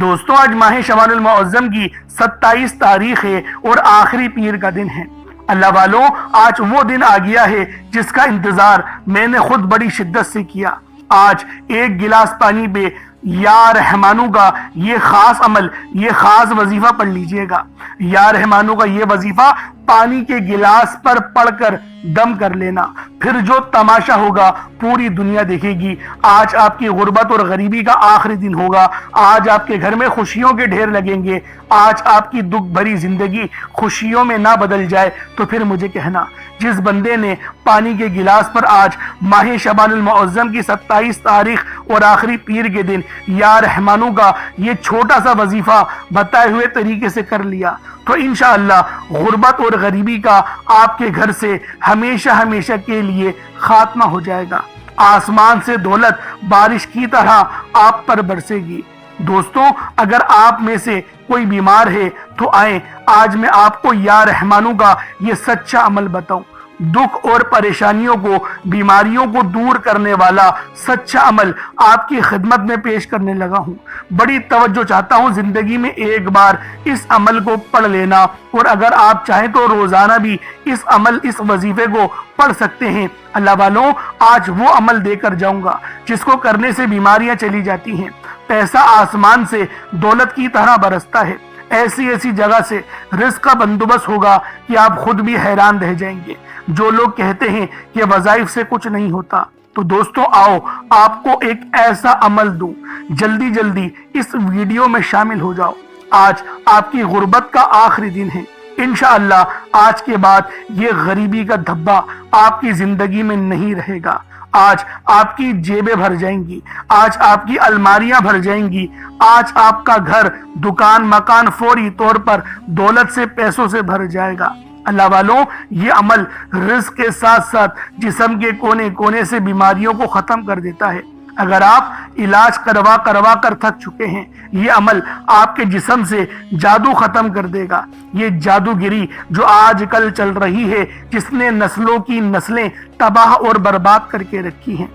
دوستوں آج ماہ شعبان المعظم کی 27 تاریخ ہے اور آخری پیر کا دن ہے۔ اللہ والوں، آج وہ دن آ گیا ہے جس کا انتظار میں نے خود بڑی شدت سے کیا۔ آج ایک گلاس پانی پہ یا رحمانو کا یہ خاص عمل، یہ خاص وظیفہ پڑھ لیجئے گا۔ یا رحمانو کا یہ وظیفہ پانی کے گلاس پر پڑھ کر دم کر لینا، پھر جو تماشا ہوگا پوری دنیا دیکھے گی۔ آج آپ کی غربت اور غریبی کا آخری دن ہوگا۔ آج آپ کے گھر میں خوشیوں کے ڈھیر لگیں گے۔ آج آپ کی دکھ بھری زندگی خوشیوں میں نہ بدل جائے تو پھر مجھے کہنا۔ جس بندے نے پانی کے گلاس پر آج ماہ شعبان المعظم کی 27 تاریخ اور آخری پیر کے دن یا رحمانو کا یہ چھوٹا سا وظیفہ بتائے ہوئے طریقے سے کر لیا تو انشاءاللہ غربت اور غریبی کا آپ کے گھر سے ہمیشہ ہمیشہ کے لیے خاتمہ ہو جائے گا۔ آسمان سے دولت بارش کی طرح آپ پر برسے گی۔ دوستوں، اگر آپ میں سے کوئی بیمار ہے تو آئیں، آج میں آپ کو یا رحمانو کا یہ سچا عمل بتاؤں۔ دکھ اور پریشانیوں کو، بیماریوں کو دور کرنے والا سچا عمل آپ کی خدمت میں پیش کرنے لگا ہوں۔ بڑی توجہ چاہتا ہوں، زندگی میں ایک بار اس عمل کو پڑھ لینا، اور اگر آپ چاہیں تو روزانہ بھی اس وظیفے کو پڑھ سکتے ہیں۔ اللہ والوں، آج وہ عمل دے کر جاؤں گا جس کو کرنے سے بیماریاں چلی جاتی ہیں، پیسہ آسمان سے دولت کی طرح برستا ہے، ایسی جگہ سے رزق کا بندوبست ہوگا کہ آپ خود بھی حیران رہ جائیں گے۔ جو لوگ کہتے ہیں کہ وظائف سے کچھ نہیں ہوتا، تو دوستوں آؤ آپ کو ایک ایسا عمل دوں، جلدی اس ویڈیو میں شامل ہو جاؤ۔ آج آپ کی غربت کا آخری دن ہے۔ انشاءاللہ آج کے بعد یہ غریبی کا دھبا آپ کی زندگی میں نہیں رہے گا۔ آج آپ کی جیبیں بھر جائیں گی، آج آپ کی الماریاں بھر جائیں گی، آج آپ کا گھر، دکان، مکان فوری طور پر دولت سے، پیسوں سے بھر جائے گا۔ اللہ والوں، یہ عمل رزق کے ساتھ ساتھ جسم کے کونے کونے سے بیماریوں کو ختم کر دیتا ہے۔ اگر آپ علاج کروا کر تھک چکے ہیں، یہ عمل آپ کے جسم سے جادو ختم کر دے گا۔ یہ جادوگری جو آج کل چل رہی ہے، جس نے نسلوں کی نسلیں تباہ اور برباد کر کے رکھی ہیں،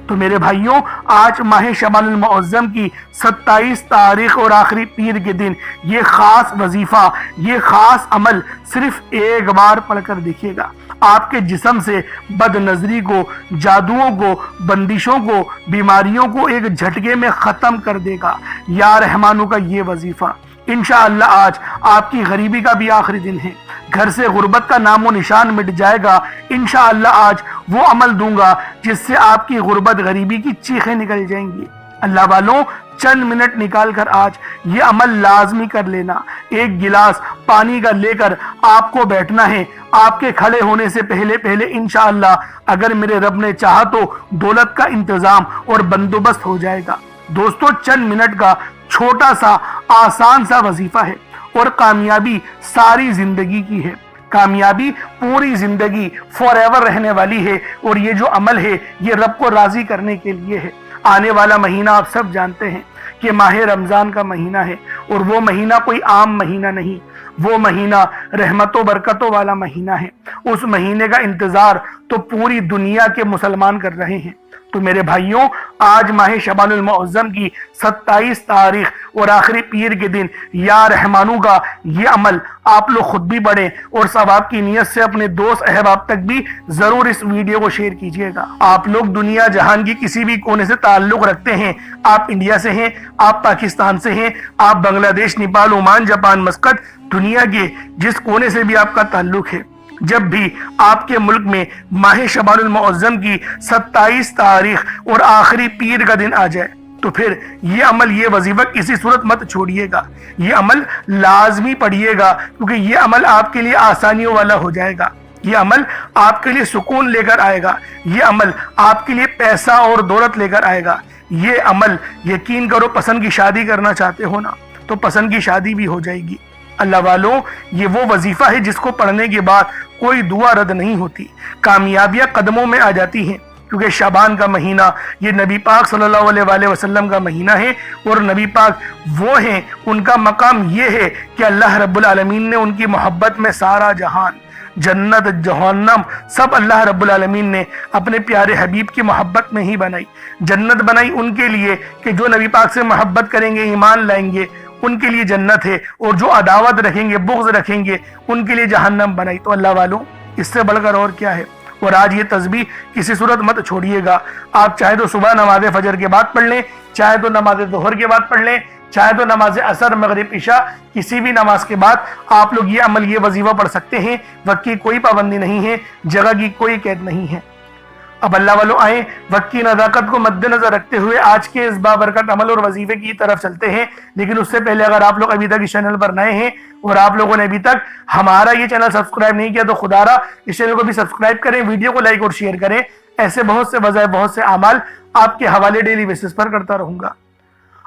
تو میرے بھائیوں، آج ماہ شعبان المعظم کی 27 تاریخ اور آخری پیر کے دن یہ خاص وظیفہ، یہ خاص عمل صرف ایک بار پڑھ کر دیکھیے گا۔ آپ کے جسم سے بد نظری کو، جادوؤں کو، بندشوں کو، بیماریوں کو ایک جھٹکے میں ختم کر دے گا یا رحمانو کا یہ وظیفہ۔ انشاءاللہ آج آپ کی غریبی کا بھی آخری دن ہے، گھر سے غربت کا نام و نشان مٹ جائے گا۔ انشاءاللہ آج وہ عمل دوں گا جس سے آپ کی غربت غریبی کی چیخیں نکل جائیں گی۔ اللہ والوں، چند منٹ نکال کر آج یہ عمل لازمی کر لینا۔ ایک گلاس پانی کا لے کر آپ کو بیٹھنا ہے۔ آپ کے کھڑے ہونے سے پہلے انشاءاللہ اگر میرے رب نے چاہا تو دولت کا انتظام اور بندوبست ہو جائے گا۔ دوستوں، چند منٹ کا چھوٹا سا آسان سا وظیفہ ہے اور کامیابی ساری زندگی کی ہے۔ کامیابی پوری زندگی فار ایور رہنے والی ہے، اور یہ جو عمل ہے یہ رب کو راضی کرنے کے لیے ہے۔ آنے والا مہینہ آپ سب جانتے ہیں کہ ماہ رمضان کا مہینہ ہے، اور وہ مہینہ کوئی عام مہینہ نہیں، وہ مہینہ رحمت و برکتوں والا مہینہ ہے۔ اس مہینے کا انتظار تو پوری دنیا کے مسلمان کر رہے ہیں۔ تو میرے بھائیوں، آج ماہ شعبان المعظم کی 27 تاریخ اور آخری پیر کے دن یا رحمانو کا یہ عمل آپ لوگ خود بھی پڑھیں، اور ثواب کی نیت سے اپنے دوست احباب تک بھی ضرور اس ویڈیو کو شیئر کیجئے گا۔ آپ لوگ دنیا جہان کی کسی بھی کونے سے تعلق رکھتے ہیں، آپ انڈیا سے ہیں، آپ پاکستان سے ہیں، آپ بنگلہ دیش، نیپال، عمان، جاپان، مسقط، دنیا کے جس کونے سے بھی آپ کا تعلق ہے، جب بھی آپ کے ملک میں ماہ شعبان المعظم کی 27 تاریخ اور آخری پیر کا دن آ جائے تو پھر یہ عمل، یہ وظیفہ کسی صورت مت چھوڑیے گا، یہ عمل لازمی پڑھیے گا، کیونکہ یہ عمل آپ کے لیے آسانیوں والا ہو جائے گا، یہ عمل آپ کے لیے سکون لے کر آئے گا، یہ عمل آپ کے لیے پیسہ اور دولت لے کر آئے گا، یہ عمل یقین کرو، پسند کی شادی کرنا چاہتے ہو نا تو پسند کی شادی بھی ہو جائے گی۔ اللہ والوں، یہ وہ وظیفہ ہے جس کو پڑھنے کے بعد کوئی دعا رد نہیں ہوتی، کامیابیاں قدموں میں آ جاتی ہیں، کیونکہ شعبان کا مہینہ یہ نبی پاک صلی اللہ علیہ وسلم کا مہینہ ہے، اور نبی پاک وہ ہیں، ان کا مقام یہ ہے کہ اللہ رب العالمین نے ان کی محبت میں سارا جہان जन्नत, जहन्नम सब अल्लाह रब्बुल आलमीन ने अपने प्यारे हबीब की मोहब्बत में ही बनाई। जन्नत बनाई उनके लिए कि जो नबी पाक से मोहब्बत करेंगे, ईमान लाएंगे, उनके लिए जन्नत है, और जो अदावत रखेंगे, बुग़्ज़ रखेंगे, उनके लिए जहन्नम बनाई। तो अल्लाह वालों, इससे बढ़कर और क्या है। और आज ये तस्बीह किसी सूरत मत छोड़िएगा। आप चाहे तो सुबह नमाज फजर के बाद पढ़ लें, चाहे तो नमाज ज़ोहर के बाद पढ़ लें, चाहे तो नमाज असर, मगरिब, इशा, किसी भी नमाज के बाद आप लोग ये अमल, ये वजीफा पढ़ सकते हैं। वक्त की कोई पाबंदी नहीं है, जगह की कोई कैद नहीं है। अब अल्लाह वालों आए, वक्त की नज़ाकत को मद्देनजर रखते हुए आज के इस बाबरकत अमल और वजीफे की तरफ चलते हैं। लेकिन उससे पहले अगर आप लोग अभी तक इस चैनल पर नए हैं और आप लोगों ने अभी तक हमारा ये चैनल सब्सक्राइब नहीं किया, तो खुदारा इस चैनल को भी सब्सक्राइब करें, वीडियो को लाइक और शेयर करें। ऐसे बहुत से वज़ाइफ, बहुत से अमाल आपके हवाले डेली बेसिस पर करता रहूंगा।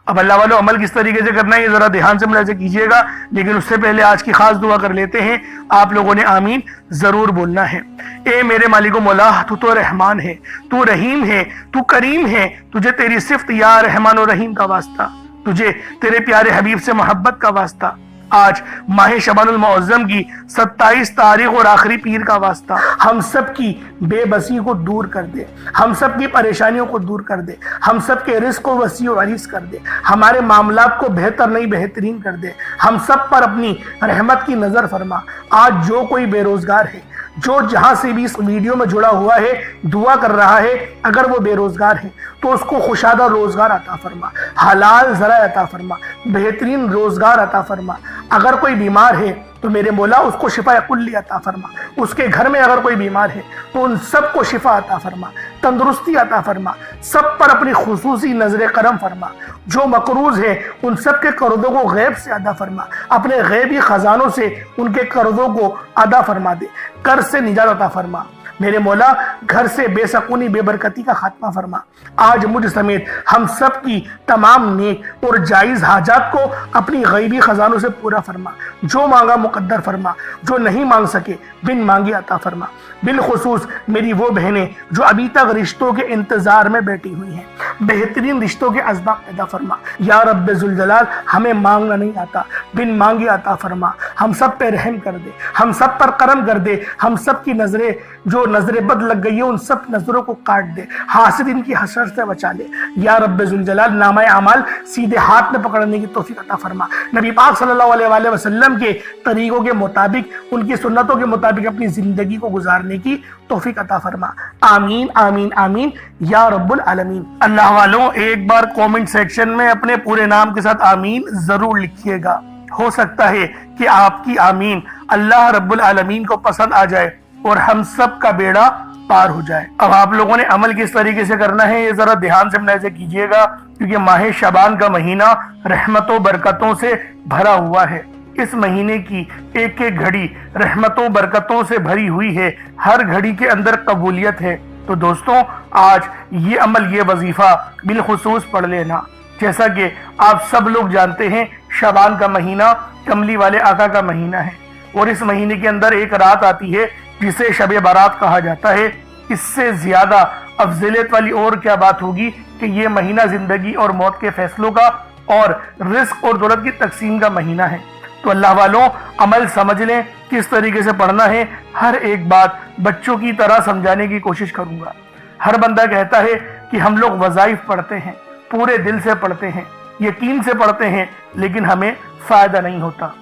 अब अल्लाह वालों, अमल किस तरीके से करना है ये जरा ध्यान से मुलाहिज़ा कीजिएगा। लेकिन उससे पहले आज की खास दुआ कर लेते हैं। आप लोगों ने आमीन जरूर बोलना है। ए मेरे मालिको मौला, तू तो रहमान है, तू रहीम है, तू करीम है, तुझे तेरी सिफ्त या रहमान और रहीम का वास्ता, तुझे तेरे प्यारे हबीब से मोहब्बत का वास्ता। आज माह शबानुल मुअज़्ज़म की 27 तारीख और आखिरी पीर का वास्ता, हम सब की बेबसी को दूर कर दे, हम सब की परेशानियों को दूर कर दे, हम सब के रिस्क को वसी और अरीस कर दे, हमारे मामलात को बेहतर नहीं बेहतरीन कर दे, हम सब पर अपनी रहमत की नजर फरमा। आज जो कोई बेरोजगार है, जो जहां से भी इस वीडियो में जुड़ा हुआ है, दुआ कर रहा है, अगर वो बेरोजगार है तो उसको खुशादा रोजगार अता फरमा, हलाल ज़रा अता फरमा, बेहतरीन रोजगार अता फरमा। अगर कोई बीमार है तो मेरे मौला उसको शिफा कुल्ली अता फरमा। उसके घर में अगर कोई बीमार है तो उन सबको शिफा अता फरमा, तंदुरुस्ती अता फरमा, सब पर अपनी खुसूसी नजर करम फरमा। जो मकरूज है उन सब के कर्जों को गैब से अदा फरमा, अपने गैबी खजानों से उनके कर्जों को अदा फरमा दे, कर्ज से निजात अता फरमा। मेरे मौला घर से बेसकूनी बेबरकती का खात्मा फरमा। आज मुझ समेत हम सब की तमाम नेक और जायज़ हाजात को अपनी गैबी खजानों से पूरा फरमा। जो मांगा मुकद्दर फरमा, जो नहीं मांग सके बिन मांगे अता फरमा। बिलखुसूस मेरी वो बहनें जो अभी तक रिश्तों के इंतजार में बैठी हुई हैं, बेहतरीन रिश्तों के असबाब पैदा फरमा। या रब्बे जुल जलाल, हमें मांगना नहीं आता, बिन मांगे अता फरमा। हम सब पे रहम कर दे, हम सब पर करम कर दे, हम सब की नजरें जो नजरें बद लग गई है उन सब नजरों को काट दे, हासिद की हसरत से बचा ले। या रब्बे जुल जलाल, नामा अमाल सीधे हाथ में पकड़ने की तौफीक अता फरमा। नबी पाक सल्लल्लाहु अलैहि वसल्लम के तरीकों के मुताबिक, उनकी सुन्नतों के मुताबिक अपनी जिंदगी को गुजारने की तौफीक अता फरमा। आमीन आमीन आमीन या रब्बुल आलमीन। अल्लाह वालों, एक बार कमेंट सेक्शन में अपने पूरे नाम के साथ आमीन जरूर लिखिएगा। हो सकता है कि आपकी आमीन अल्लाह रब्बुल आलमीन को पसंद आ जाए और हम सब का बेड़ा पार हो जाए। अब आप लोगों ने अमल किस तरीके से करना है ये जरा ध्यान से मुलाहिज़ा कीजिएगा, क्योंकि माह शबान का महीना रहमतों बरकतों से भरा हुआ है। इस महीने की एक एक घड़ी रहमतों बरकतों से भरी हुई है, हर घड़ी के अंदर कबूलियत है। तो दोस्तों, आज ये अमल, ये वजीफा बिलखुसूस पढ़ लेना। जैसा कि आप सब लोग जानते हैं, शबान का महीना कमली वाले आका का महीना है, और इस महीने के अंदर एक रात आती है जिसे शब बारात कहा जाता है। इससे ज्यादा अफजलियत वाली और क्या बात होगी कि ये महीना जिंदगी और मौत के फैसलों का और रिस्क और दौलत की तकसीम का महीना है। तो अल्लाह वालों, अमल समझ लें किस तरीके से पढ़ना है। हर एक बात बच्चों की तरह समझाने की कोशिश करूंगा। हर बंदा कहता है कि हम लोग वज़ाइफ पढ़ते हैं, पूरे दिल से पढ़ते हैं, यकीन से पढ़ते हैं, लेकिन हमें फायदा नहीं होता।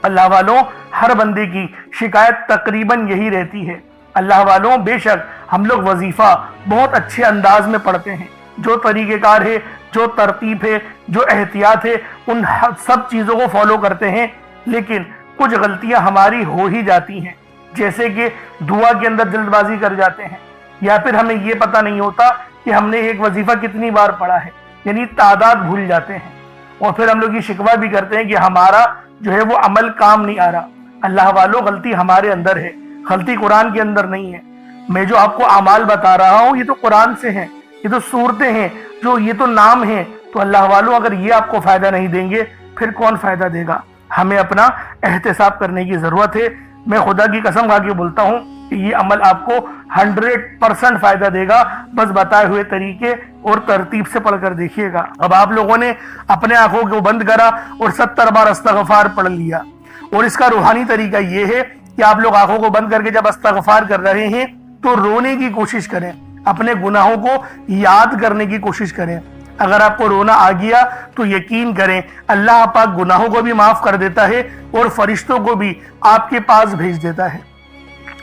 अल्लाह वालों, हर बंदे की शिकायत तकरीबन यही रहती है। अल्लाह वालों, बेशक हम लोग वजीफा बहुत अच्छे अंदाज में पढ़ते हैं, जो तरीक़ेकार है, जो तरतीब है, जो एहतियात है, उन सब चीज़ों को फॉलो करते हैं, लेकिन कुछ गलतियां हमारी हो ही जाती हैं। जैसे कि दुआ के अंदर जल्दबाजी कर जाते हैं, या फिर हमें ये पता नहीं होता कि हमने एक वजीफा कितनी बार पढ़ा है, यानी तादाद भूल जाते हैं, और फिर हम लोग ये शिकवा भी करते हैं कि हमारा जो है वो अमल काम नहीं आ रहा। अल्लाह वालों, गलती हमारे अंदर है, गलती कुरान के अंदर नहीं है। मैं जो आपको अमाल बता रहा हूँ ये तो कुरान से हैं, ये तो सूरतें हैं, जो ये तो नाम है। तो अल्लाह वालों, अगर ये आपको फायदा नहीं देंगे फिर कौन फायदा देगा। हमें अपना एहतिसाब करने की जरूरत है। मैं खुदा की कसम खा के बोलता हूँ कि ये अमल आपको 100% फायदा देगा। बस बताए हुए तरीके और तरतीब से पढ़कर देखिएगा। अब आप लोगों ने अपने आंखों को बंद करा और 70 बार अस्तगफार पढ़ लिया, और इसका रूहानी तरीका ये है کہ آپ لوگ آنکھوں کو بند کر کے جب استغفار کر رہے ہیں تو رونے کی کوشش کریں، اپنے گناہوں کو یاد کرنے کی کوشش کریں۔ اگر آپ کو رونا آ گیا تو یقین کریں اللہ پاک گناہوں کو بھی معاف کر دیتا ہے اور فرشتوں کو بھی آپ کے پاس بھیج دیتا ہے۔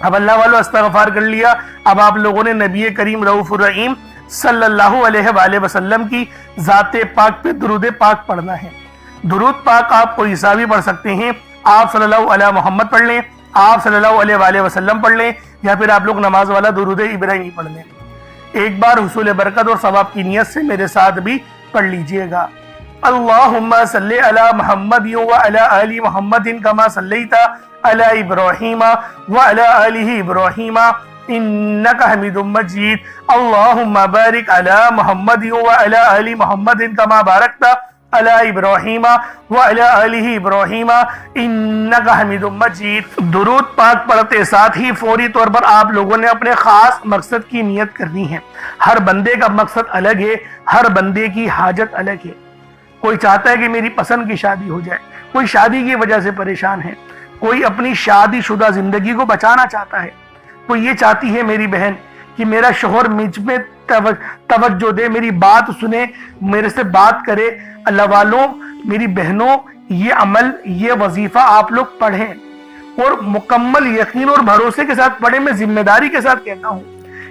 اب اللہ والو استغفار کر لیا، اب آپ لوگوں نے نبی کریم رؤوف الرحیم صلی اللہ علیہ وآلہ وسلم کی ذات پاک پہ درود پاک پڑھنا ہے۔ درود پاک آپ کوئی سا بھی پڑھ سکتے ہیں، آپ صلی اللہ علیہ محمد پڑھ لیں، آپ صلی اللہ علیہ وآلہ وسلم پڑھ لیں، یا پھر آپ لوگ نماز والا درود ابراہیمی پڑھ لیں۔ ایک بار حصول برکت اور ثواب کی نیت سے میرے ساتھ بھی پڑھ لیجئے گا۔ اللہم صلی علی محمد وعلی آل محمد کما صلیت علی ابراہیم وعلی آل ابراہیم انکا حمید مجید۔ اللہم بارک علی محمد وعلی آل محمد کما بارکت علی ابراہیم وعلی آل ابراہیم انکا حمید مجید۔ درود پاک پڑھتے ساتھ ہی فوری طور پر آپ لوگوں نے اپنے خاص مقصد کی نیت کرنی ہے۔ ہر بندے کا مقصد الگ ہے، ہر بندے کی حاجت الگ ہے۔ کوئی چاہتا ہے کہ میری پسند کی شادی ہو جائے، کوئی شادی کی وجہ سے پریشان ہے، کوئی اپنی شادی شدہ زندگی کو بچانا چاہتا ہے، کوئی یہ چاہتی ہے میری بہن کہ میرا شوہر مجھ میں توجہ دے، میری بات سنے، میرے سے بات کرے۔ اللہ والوں، میری بہنوں، یہ عمل، یہ وظیفہ آپ لوگ پڑھیں اور مکمل یقین اور بھروسے کے ساتھ پڑھیں۔ میں ذمہ داری کے ساتھ کہتا ہوں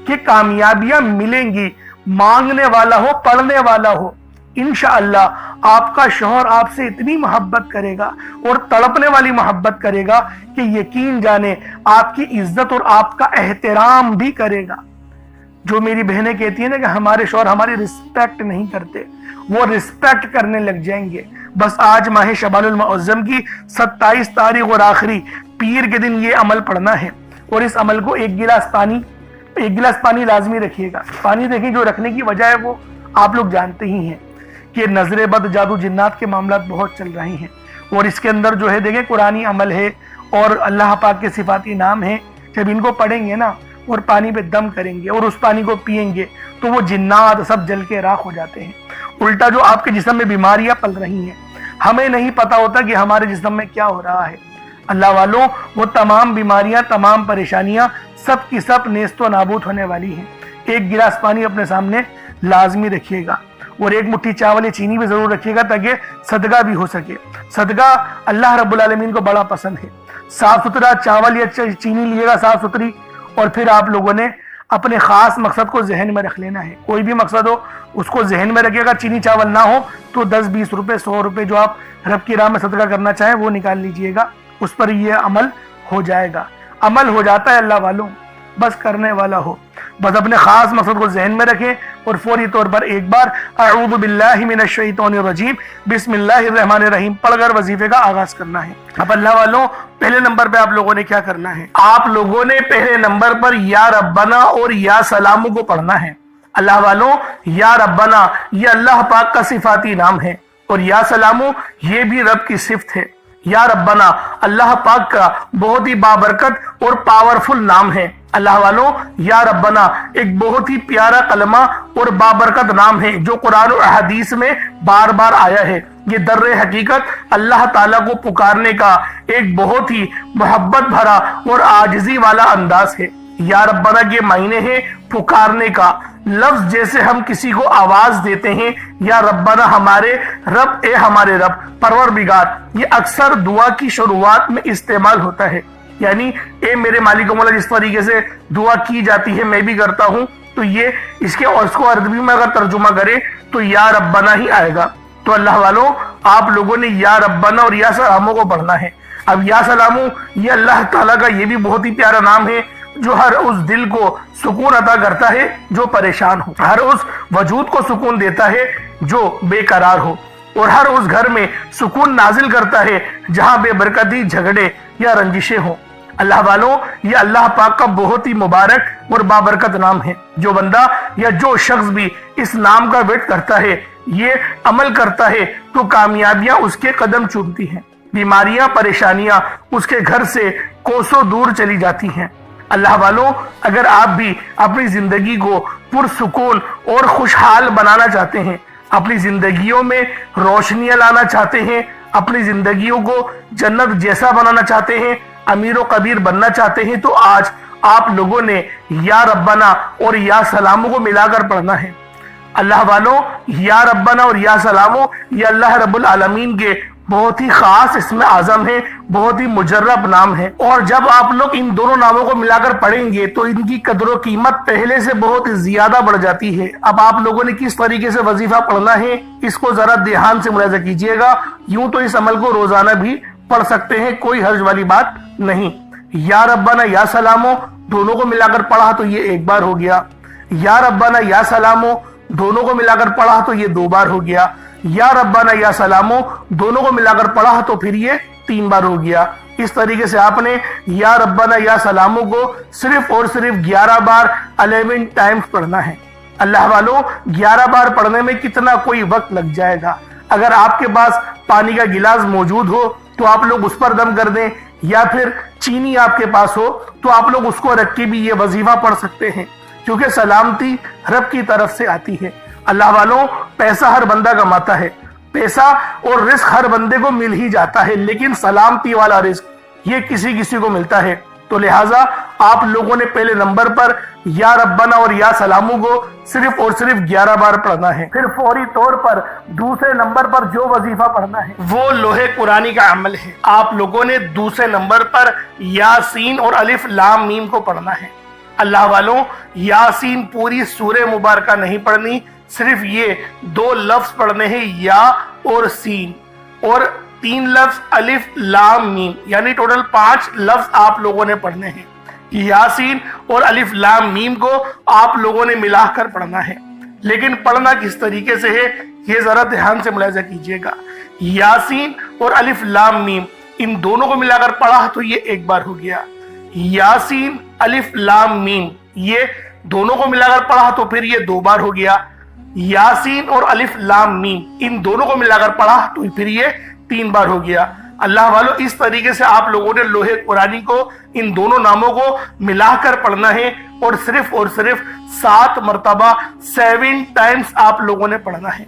کہ کامیابیاں ملیں گی، مانگنے والا ہو، پڑھنے والا ہو۔ انشاءاللہ آپ کا شوہر آپ سے اتنی محبت کرے گا اور تڑپنے والی محبت کرے گا کہ یقین جانے آپ کی عزت اور آپ کا احترام بھی کرے گا۔ جو میری بہنیں کہتی ہیں نا کہ ہمارے شوہر ہماری رسپیکٹ نہیں کرتے، وہ رسپیکٹ کرنے لگ جائیں گے۔ بس آج ماہ شعبان المعظم کی 27 تاریخ اور آخری پیر کے دن یہ عمل پڑھنا ہے، اور اس عمل کو ایک گلاس پانی لازمی رکھیے گا۔ پانی دیکھیں جو رکھنے کی وجہ ہے وہ آپ لوگ جانتے ہی ہیں کہ نظر بد، جادو، جنات کے معاملات بہت چل رہے ہیں، اور اس کے اندر جو ہے دیکھیں قرآنی عمل ہے اور اللہ پاک کے صفاتی نام ہیں۔ جب ان کو پڑھیں گے نا اور پانی پہ دم کریں گے اور اس پانی کو پیئیں گے تو وہ جنات سب جل کے راکھ ہو جاتے ہیں۔ الٹا جو آپ کے جسم میں بیماریاں پل رہی ہیں، ہمیں نہیں پتا ہوتا کہ ہمارے جسم میں کیا ہو رہا ہے۔ اللہ والوں، وہ تمام بیماریاں، تمام پریشانیاں سب کی سب نیست و نابود ہونے والی ہیں۔ ایک گلاس پانی اپنے سامنے لازمی رکھیے گا، اور ایک مٹھی چاول یا چینی بھی ضرور رکھیے گا تاکہ صدقہ بھی ہو سکے۔ صدقہ اللہ رب العالمین کو بڑا پسند ہے۔ صاف ستھرا چاول یا چینی لیے گا، صاف ستھری، اور پھر آپ لوگوں نے اپنے خاص مقصد کو ذہن میں رکھ لینا ہے۔ کوئی بھی مقصد ہو اس کو ذہن میں رکھیے گا۔ چینی چاول نہ ہو تو 10-20 روپے، 100 روپے جو آپ رب کی راہ میں صدقہ کرنا چاہیں وہ نکال لیجئے گا، اس پر یہ عمل ہو جائے گا۔ عمل ہو جاتا ہے اللہ والوں، بس کرنے والا ہو۔ بس اپنے خاص مقصد کو ذہن میں رکھیں اور فوری طور پر ایک بار اعوذ باللہ من الشیطان الرجیم بسم اللہ الرحمن الرحیم پڑھ کر وظیفے کا آغاز کرنا ہے۔ اب اللہ والوں، پہلے نمبر پہ آپ لوگوں نے کیا کرنا ہے؟ آپ لوگوں نے پہلے نمبر پر یا ربنا اور یا سلامو کو پڑھنا ہے۔ اللہ والوں، یا ربنا یہ اللہ پاک کا صفاتی نام ہے، اور یا سلامو یہ بھی رب کی صفت ہے۔ یا ربنا اللہ پاک کا بہت ہی بابرکت اور پاورفل نام ہے۔ اللہ والوں، یا ربنا ایک بہت ہی پیارا کلمہ اور بابرکت نام ہے جو قرآن و حدیث میں بار بار آیا ہے۔ یہ در حقیقت اللہ تعالیٰ کو پکارنے کا ایک بہت ہی محبت بھرا اور عاجزی والا انداز ہے۔ یا ربنا کے معنی ہے پکارنے کا۔ لفظ جیسے ہم کسی کو آواز دیتے ہیں یا ربنا ہمارے رب، اے ہمارے رب، پروردگار، یہ اکثر دعا کی شروعات میں استعمال ہوتا ہے۔ یعنی اے میرے مالک و مولا، جس طریقے سے دعا کی جاتی ہے میں بھی کرتا ہوں، تو یہ اس کو عربی میں اگر ترجمہ کرے تو یا ربنا ہی آئے گا۔ تو اللہ والوں، آپ لوگوں نے یا ربنا اور یا سلامو کو پڑھنا ہے۔ اب یا سلامو یہ اللہ تعالیٰ کا یہ بھی بہت ہی پیارا نام ہے جو ہر اس دل کو سکون عطا کرتا ہے جو پریشان ہو، ہر اس وجود کو سکون دیتا ہے جو بے قرار ہو، اور ہر اس گھر میں سکون نازل کرتا ہے جہاں بے برکتی، جھگڑے یا رنجشیں ہوں۔ اللہ والوں، یہ اللہ پاک کا بہت ہی مبارک اور بابرکت نام ہے۔ جو بندہ یا جو شخص بھی اس نام کا ورد کرتا ہے، یہ عمل کرتا ہے، تو کامیابیاں اس کے قدم چومتی ہیں، بیماریاں، پریشانیاں اس کے گھر سے کوسوں دور چلی جاتی ہیں۔ اللہ والوں، اگر آپ بھی اپنی زندگی کو پرسکون اور خوشحال بنانا چاہتے ہیں، اپنی زندگیوں میں روشنیاں لانا چاہتے ہیں، اپنی زندگیوں کو جنت جیسا بنانا چاہتے ہیں، अमीर व कबीर बनना चाहते हैं तो आज आप लोगों ने या रब्बाना और या सलामों को मिलाकर पढ़ना है। अल्लाह वालों, या रब्बाना और या सलामो ये अल्लाह रब्बुल आलमीन के बहुत ही खास इसमें आजम है, बहुत ही मुजर्रब नाम है। और जब आप लोग इन दोनों नामों को मिलाकर पढ़ेंगे तो इनकी कदर कीमत पहले से बहुत ज्यादा बढ़ जाती है। अब आप लोगों ने किस तरीके से वजीफा पढ़ना है इसको जरा ध्यान से मुलाहिजा कीजिएगा। यूं तो इस अमल को रोजाना भी पढ़ सकते हैं, कोई हर्ज वाली बात नहीं। या रब्बाना या सलामो दोनों को मिलाकर पढ़ा तो ये एक बार हो गया, या रब्बाना या सलामो दोनों को मिलाकर पढ़ा तो ये 2 बार हो गया, या रब्बाना या सलामो दोनों को मिलाकर पढ़ा तो फिर ये 3 बार हो गया। इस तरीके से आपने या रब्बाना या सलामो को सिर्फ और सिर्फ 11 बार 11 टाइम्स पढ़ना है। अल्लाह वालों, 11 बार पढ़ने में कितना कोई वक्त लग जाएगा। अगर आपके पास पानी का गिलास मौजूद हो तो आप लोग उस पर दम कर दें, या फिर चीनी आपके पास हो तो आप लोग उसको रख के भी ये वजीफा पढ़ सकते हैं, क्योंकि सलामती रब की तरफ से आती है। अल्लाह वालों, पैसा हर बंदा कमाता है, पैसा और रिस्क हर बंदे को मिल ही जाता है, लेकिन सलामती वाला रिस्क ये किसी किसी को मिलता है। तो लिहाजा आप लोगों ने पहले नंबर पर या रब्बाना और या सलामू को सिर्फ और सिर्फ 11 बार पढ़ना है। फिर फौरी तौर पर दूसरे नंबर पर जो वजीफा पढ़ना है वो लोहे कुरानी का अमल है। आप लोगों ने दूसरे नंबर पर यासीन और अलिफ लाम मीम को पढ़ना है। अल्लाह वालों, यासीन पूरी सूरह मुबारका नहीं पढ़नी, सिर्फ ये 2 लफ्ज पढ़ने हैं, या और सीन, और 3 लफ्ज अलिफ लाम मीम, यानी टोटल 5 लफ्ज आप लोगों ने पढ़ने हैं। यासीन और अलिफ लाम मीम को आप लोगों ने मिलाकर पढ़ना है, लेकिन पढ़ना किस तरीके से है ये जरा ध्यान से मुलाहिजा कीजिएगा। यासीन और अलिफ लाम मीम इन दोनों को मिलाकर पढ़ा तो ये 1 बार हो गया, यासीन अलिफ लाम मीम ये दोनों को मिलाकर पढ़ा तो फिर ये 2 बार हो गया, यासीन और अलिफ लाम मीम इन दोनों को मिलाकर पढ़ा तो फिर ये 3 बार हो गया। अल्लाह वालों, इस तरीके से आप लोगों ने लोहे कुरानी को इन दोनों नामों को मिलाकर पढ़ना है और सिर्फ 7 मरतबा 7 टाइम्स आप लोगों ने पढ़ना है।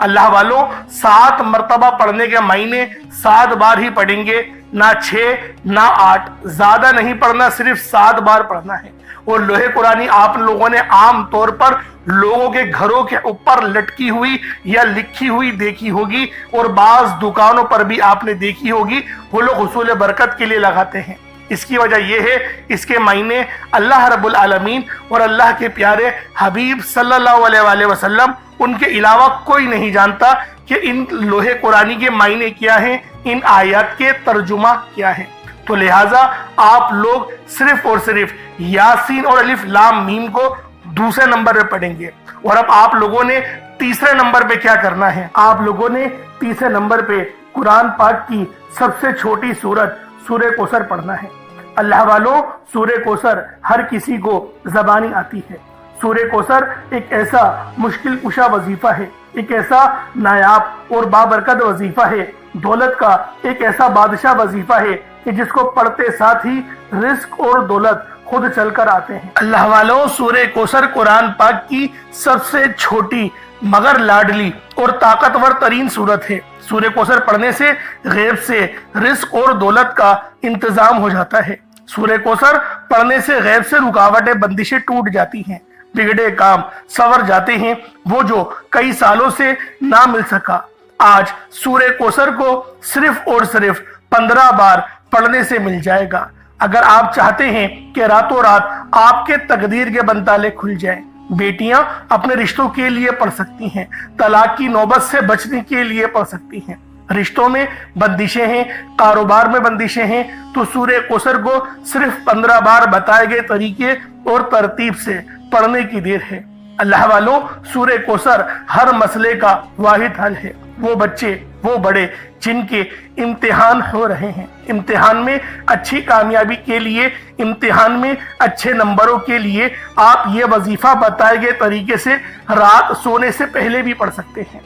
अल्लाह वालों, 7 मरतबा पढ़ने के मायने 7 बार ही पढ़ेंगे, ना 6 ना 8, ज्यादा नहीं पढ़ना, सिर्फ 7 बार पढ़ना है। और लोहे कुरानी आप लोगों ने आम तौर पर लोगों के घरों के ऊपर लटकी हुई या लिखी हुई देखी होगी, और बाज दुकानों पर भी आपने देखी होगी, वो लोग हुसूल बरकत के लिए लगाते हैं। इसकी वजह यह है, इसके मायने अल्लाह रब्बुल आलमीन और अल्लाह के प्यारे हबीब सल्लल्लाहु अलैहि वसल्लम उनके अलावा कोई नहीं जानता कि इन लोहे कुरानी के मायने क्या हैं, इन आयत के तर्जुमा क्या है। तो लिहाजा आप लोग सिर्फ और सिर्फ यासीन और अलिफ लाम मीम को दूसरे नंबर पे पढ़ेंगे। और अब आप लोगों ने तीसरे नंबर पे क्या करना है, आप लोगों ने तीसरे नंबर पे कुरान पाक की सबसे छोटी सूरत सूरह कौसर पढ़ना है। अल्लाह वालों, सूरह कौसर हर किसी को जबानी आती है। सूरह कौसर एक ऐसा मुश्किल कुशा वजीफा है, एक ऐसा नायाब और बाबरकत वजीफा है, दौलत का एक ऐसा बादशाह वजीफा है कि जिसको पढ़ते साथ ही रिस्क और दौलत खुद चलकर आते हैं। अल्लाह वालों, सूरह कौसर कुरान पाक की सबसे छोटी मगर लाडली और ताकतवर तरीन सूरत है। सूरह कौसर पढ़ने से गैब से रिस्क और दौलत का इंतजाम हो जाता है। सूरह कौसर पढ़ने से गैब से रुकावटें बंदिशें टूट जाती हैं, बिगड़े काम सवर जाते हैं, वो जो कई सालों से ना मिल सका आज सूरह कौसर को सिर्फ और सिर्फ 15 बार पढ़ने से मिल जाएगा। अगर आप चाहते हैं कि रातों रात आपके तकदीर के बंताले खुल जाएं, बेटियां अपने रिश्तों के लिए पढ़ सकती हैं, तलाक की नौबत से बचने के लिए पढ़ सकती हैं, रिश्तों में बंदिशें हैं, कारोबार में बंदिशें हैं, तो सूरह कौसर को सिर्फ 15 बार बताए गए तरीके और तरतीब से पढ़ने की देर है। अल्लाह वालों, सूरह कौसर हर मसले का वाहिद हल है। वो बच्चे, वो बड़े जिनके इम्तिहान हो रहे हैं, इम्तिहान में अच्छी कामयाबी के लिए, इम्तिहान में अच्छे नंबरों के लिए आप ये वजीफा बताए गए तरीके से रात सोने से पहले भी पढ़ सकते हैं।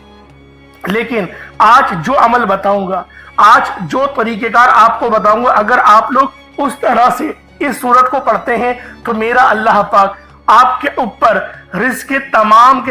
लेकिन आज जो अमल बताऊंगा, आज जो तरीकेकार आपको बताऊंगा, अगर आप लोग उस तरह से इस सूरत को पढ़ते हैं तो मेरा अल्लाह पाक आपके ऊपर रिज़्क़ के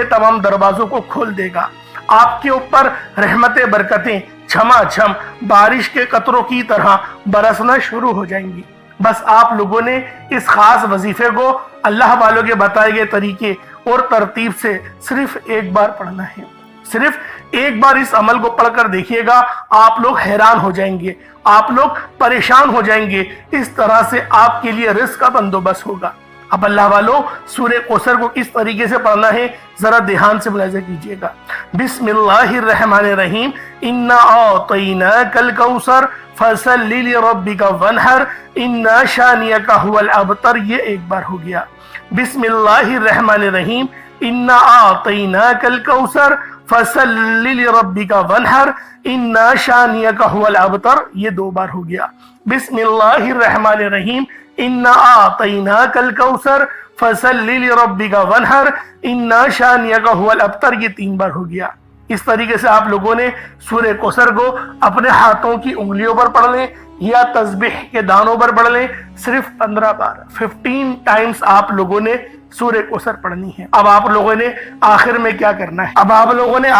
तमाम दरवाजों को खोल देगा, आपके ऊपर रहमतें बरकतें छमा छम बारिश के कतरों की तरह बरसना शुरू हो जाएंगी। बस आप लोगों ने इस खास वजीफे को अल्लाह वालों के बताए गए तरीके और तरतीब से सिर्फ एक बार पढ़ना है। सिर्फ एक बार इस अमल को पढ़कर देखिएगा, आप लोग हैरान हो जाएंगे, आप लोग परेशान हो जाएंगे। इस तरह से आपके लिए रिस्क का बंदोबस्त होगा। अब अल्लाह वालों, सूरह कौसर को किस तरीके से पढ़ना है जरा ध्यान से मुलाहिजा कीजिएगा। बिस्मिल्लाहिर्रहमानिर्रहीम। इन्ना अअतैनाकल कौसर फसल्लि लिरब्बिका वन्हर इन्ना शानियका हुवल अबतर। ये एक बार हो गया। बिस्मिल्लाहिर्रहमानिर्रहीम। इन्ना अअतैनाकल कौसर फसल्लि लिरब्बिका वन्हर इन्ना शानियका हुवल अबतर। ये दो बार हो गया। बिस्मिल्लाहिर्रहमानिर्रहीम। इन्ना आतैनाकल कौसर फसल्लि लिरब्बिका वन्हर इन्ना शानियका हुवल अबतर। ये तीन बार हो गया। इस तरीके से आप लोगों ने सूरह कौसर को अपने हाथों की उंगलियों पर पढ़ लें या तस्बीह के दानों पर पढ़ लें। सिर्फ 15 बार 15 टाइम्स आप लोगों ने सूरह कौसर पढ़नी है। अब आप लोगों ने आखिर में क्या करना है? अब आप लोगों ने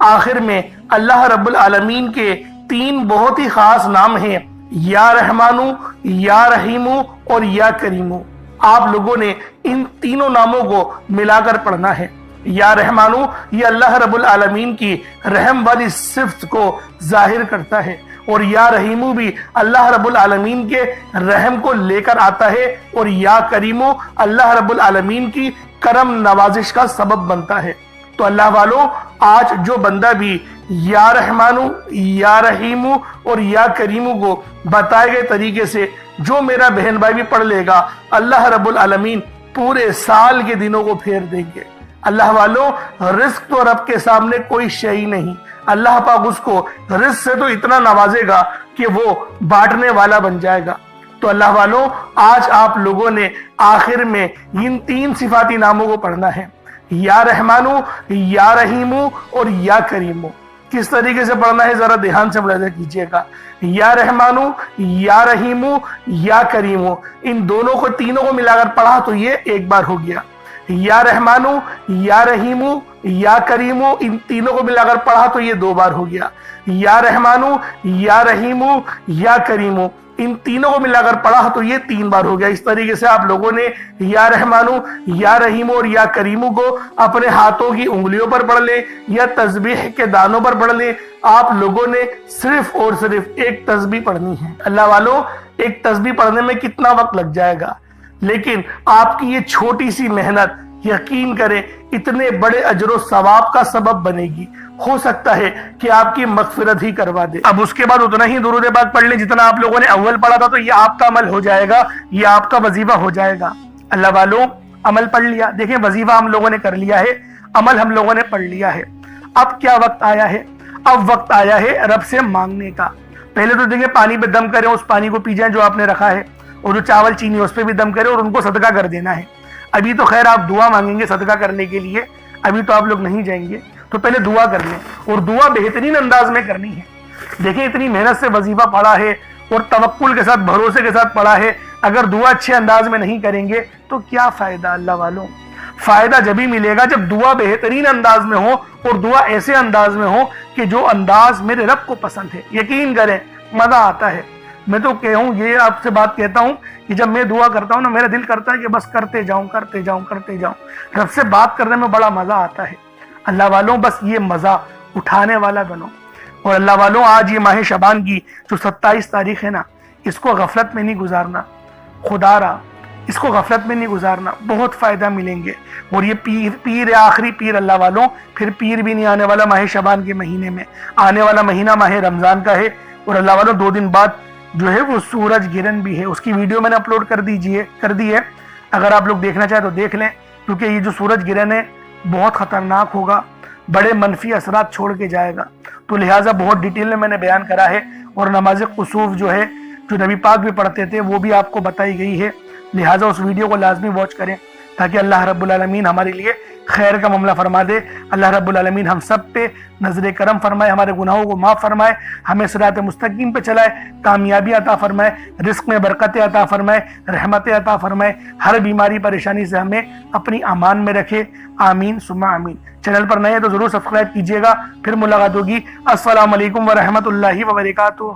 आखिर में अल्लाह रब्बुल आलमीन के 3 बहुत ही खास नाम हैं, या रहमानु, या रहीमु और या करीमु। आप लोगों ने इन तीनों नामों को मिलाकर पढ़ना है। या रहमानु ये अल्लाह रब्बुल आलमीन की रहम वाली सिफ्त को जाहिर करता है, और या रहीमु भी अल्लाह रब्बुल आलमीन के रहम को लेकर आता है, और या करीमु अल्लाह रब्बुल आलमीन की करम नवाजिश का सबब बनता है। तो अल्लाह वालों, आज जो बंदा भी या रहमानु, या रहीमु और या करीमु को बताए गए तरीके से जो मेरा बहन भाई भी पढ़ लेगा, अल्लाह रब्बुल आलमीन पूरे साल के दिनों को फेर देंगे। अल्लाह वालों, रिस्क तो रब के सामने कोई शय नहीं। अल्लाह पाक उसको रिस्क से तो इतना नवाजेगा कि वो बांटने वाला बन जाएगा। तो अल्लाह वालों, आज आप लोगों ने आखिर में इन 3 सिफाती नामों को पढ़ना है, या रहमानु, या रहीमु और या करीमु। किस तरीके से पढ़ना है जरा ध्यान से मुलाहिजा कीजिएगा। या रहमानु, या रहीमु, या करीमु, इन दोनों को तीनों को मिलाकर पढ़ा तो ये एक बार हो गया। या रहमानु, या रहीमु, या करीमु, इन तीनों को मिलाकर पढ़ा तो ये 2 बार हो गया। या रहमानु, या रहीमु, या करीमु, इन तीनों को मिलाकर पढ़ा तो ये 3 बार हो गया। इस तरीके से आप लोगों ने या रहमानु, या रहीमु और या करीमु को अपने हाथों की उंगलियों पर पढ़ ले या तस्बीह के दानों पर पढ़ ले। आप लोगों ने सिर्फ और सिर्फ एक तस्बीह पढ़नी है। अल्लाह वालों, एक तस्बीह पढ़ने में कितना वक्त लग जाएगा, लेकिन आपकी ये छोटी सी मेहनत यकीन करें इतने बड़े अजर सवाब का सबब बनेगी। हो सकता है कि आपकी मगफिरत ही करवा दे। अब उसके बाद उतना ही दुरूद पाक पढ़ ले जितना आप लोगों ने अव्वल पढ़ा था, तो ये आपका अमल हो जाएगा, ये आपका वजीफा हो जाएगा। अल्लाह वालों, अमल पढ़ लिया, देखें वजीफा हम लोगों ने कर लिया है, अमल हम लोगों ने पढ़ लिया है। अब क्या वक्त आया है? अब वक्त आया है रब से मांगने का। पहले तो देखें पानी पे दम करें, उस पानी को पी जाए जो आपने रखा है, और जो चावल चीनी उस पर भी दम करें और उनको सदका कर देना है। अभी तो खैर आप दुआ मांगेंगे सदका करने के लिए, अभी तो आप लोग नहीं जाएंगे, तो पहले दुआ कर लें, और दुआ बेहतरीन अंदाज में करनी है। देखिए इतनी मेहनत से वजीफा पढ़ा है और तवक्कुल के साथ, भरोसे के साथ पढ़ा है, अगर दुआ अच्छे अंदाज में नहीं करेंगे तो क्या फायदा? अल्लाह वालों, फायदा जब ही मिलेगा जब दुआ बेहतरीन अंदाज में हो, और दुआ ऐसे अंदाज में हो कि जो अंदाज मेरे रब को पसंद है। यकीन करें मजा आता है। मैं तो कहूँ, ये आपसे बात कहता हूँ कि जब मैं दुआ करता हूँ ना, मेरा दिल करता है कि बस करते जाऊं करते जाऊं करते जाऊं। रब से बात करने में बड़ा मजा आता है। अल्लाह वालों, बस ये मजा उठाने वाला बनो। और अल्लाह वालों, आज ये माह शबान की जो 27 तारीख है ना, इसको गफलत में नहीं गुजारना। खुदारा इसको गफलत में नहीं गुजारना, बहुत फायदा मिलेंगे। और ये पीर आखिरी पीर अल्लाह वालों, फिर पीर भी नहीं आने वाला माह शबान के महीने में। आने वाला महीना माह रमजान का है, और अल्लाह वालों 2 दिन बाद जो है वो सूरज गिरन भी है। उसकी वीडियो मैंने अपलोड कर दी है, अगर आप लोग देखना चाहें तो देख लें, क्योंकि ये जो सूरज गिरन है बहुत खतरनाक होगा, बड़े मनफी असरात छोड़ के जाएगा। तो लिहाजा बहुत डिटेल में मैंने बयान करा है, और नमाज कुसूफ जो है, जो नबी पाक भी पढ़ते थे, वो भी आपको बताई गई है। लिहाजा उस वीडियो को लाजमी वॉच करें। تاکہ اللہ رب العالمین ہمارے لیے خیر کا معاملہ فرما دے۔ اللہ رب العالمین ہم سب پہ نظر کرم فرمائے، ہمارے گناہوں کو معاف فرمائے، ہمیں صراط مستقیم پہ چلائے، کامیابی عطا فرمائے، رزق میں برکت عطا فرمائے، رحمت عطا فرمائے، ہر بیماری پریشانی سے ہمیں اپنی امان میں رکھے۔ آمین ثم آمین۔ چینل پر نئے ہیں تو ضرور سبسکرائب کیجیے گا۔ پھر ملاقات ہوگی۔ السلام علیکم ورحمۃ اللہ وبرکاتہ۔